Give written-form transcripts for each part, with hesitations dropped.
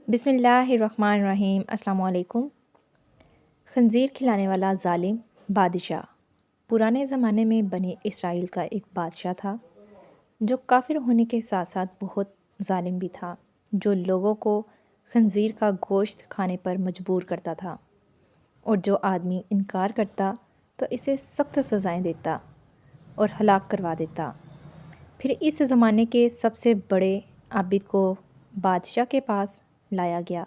बिस्मिल्लाहिर्रहमानिर्रहीम। अस्सलाम वालेकुम। खंजीर खिलाने वाला ज़ालिम बादशाह। पुराने ज़माने में बनी इसराइल का एक बादशाह था जो काफिर होने के साथ साथ बहुत ज़ालिम भी था, जो लोगों को खंजीर का गोश्त खाने पर मजबूर करता था और जो आदमी इनकार करता तो इसे सख्त सज़ाएं देता और हलाक करवा देता। फिर इस ज़माने के सबसे बड़े आबिद को बादशाह के पास लाया गया।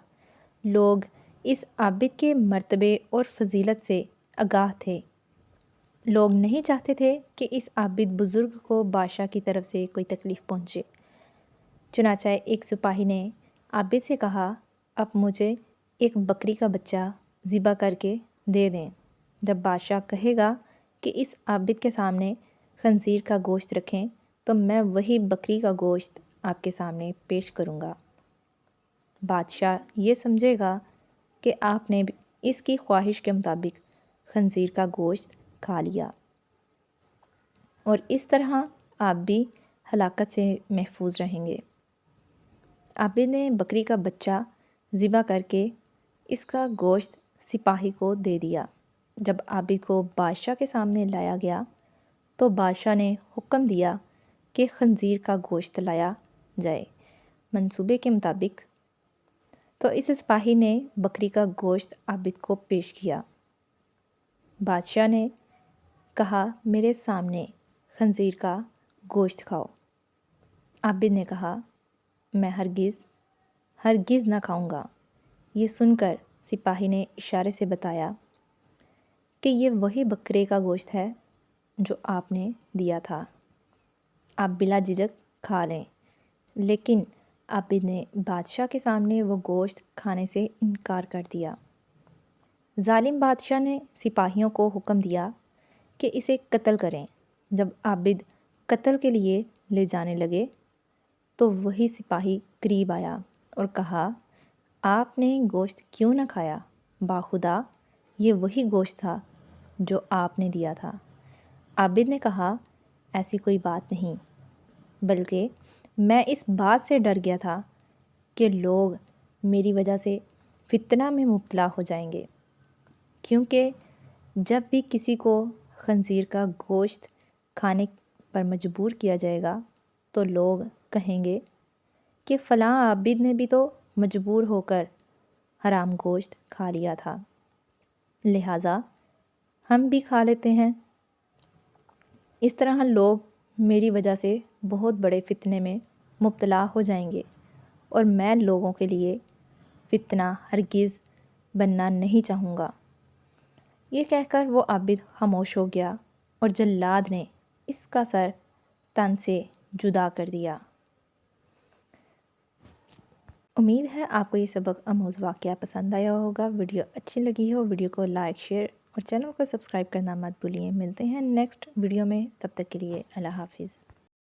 लोग इस आबिद के मर्तबे और फजीलत से आगाह थे। लोग नहीं चाहते थे कि इस आबिद बुज़ुर्ग को बादशाह की तरफ से कोई तकलीफ़ पहुँचे। चुनांचे एक सिपाही ने आबिद से कहा, अब मुझे एक बकरी का बच्चा ज़िबा करके दे दें। जब बादशाह कहेगा कि इस आबिद के सामने खंजीर का गोश्त रखें तो मैं वही बकरी का गोश्त आपके सामने पेश करूँगा। बादशाह ये समझेगा कि आपने इसकी ख्वाहिश के मुताबिक खंजीर का गोश्त खा लिया और इस तरह आप भी हलाकत से महफूज रहेंगे। आबिद ने बकरी का बच्चा ज़िबा करके इसका गोश्त सिपाही को दे दिया। जब आबिद को बादशाह के सामने लाया गया तो बादशाह ने हुक्म दिया कि खंजीर का गोश्त लाया जाए मंसूबे के मुताबिक। तो इस सिपाही ने बकरी का गोश्त आबिद को पेश किया। बादशाह ने कहा, मेरे सामने खंजीर का गोश्त खाओ। आबिद ने कहा, मैं हरगिज़ ना खाऊंगा। ये सुनकर सिपाही ने इशारे से बताया कि ये वही बकरे का गोश्त है जो आपने दिया था, आप बिला झिझक खा लें। लेकिन आबिद ने बादशाह के सामने वो गोश्त खाने से इनकार कर दिया। ज़ालिम बादशाह ने सिपाहियों को हुक्म दिया कि इसे कत्ल करें। जब आबिद कत्ल के लिए ले जाने लगे तो वही सिपाही करीब आया और कहा, आपने गोश्त क्यों न खाया? बाखुदा ये वही गोश्त था जो आपने दिया था। आबिद ने कहा, ऐसी कोई बात नहीं, बल्कि मैं इस बात से डर गया था कि लोग मेरी वजह से फितना में मुब्तला हो जाएंगे, क्योंकि जब भी किसी को खंजीर का गोश्त खाने पर मजबूर किया जाएगा तो लोग कहेंगे कि फ़लाँ आबिद ने भी तो मजबूर होकर हराम गोश्त खा लिया था, लिहाजा हम भी खा लेते हैं। इस तरह लोग मेरी वजह से बहुत बड़े फितने में मुब्तला हो जाएंगे और मैं लोगों के लिए फितना हरगिज़ बनना नहीं चाहूँगा। ये कहकर वो आबिद खामोश हो गया और जल्लाद ने इसका सर तन से जुदा कर दिया। उम्मीद है आपको ये सबक आमूज़ वाक़या पसंद आया होगा। वीडियो अच्छी लगी हो वीडियो को लाइक, शेयर और चैनल को सब्सक्राइब करना मत भूलिए। मिलते हैं नेक्स्ट वीडियो में, तब तक के लिए अल्लाह हाफ़िज़।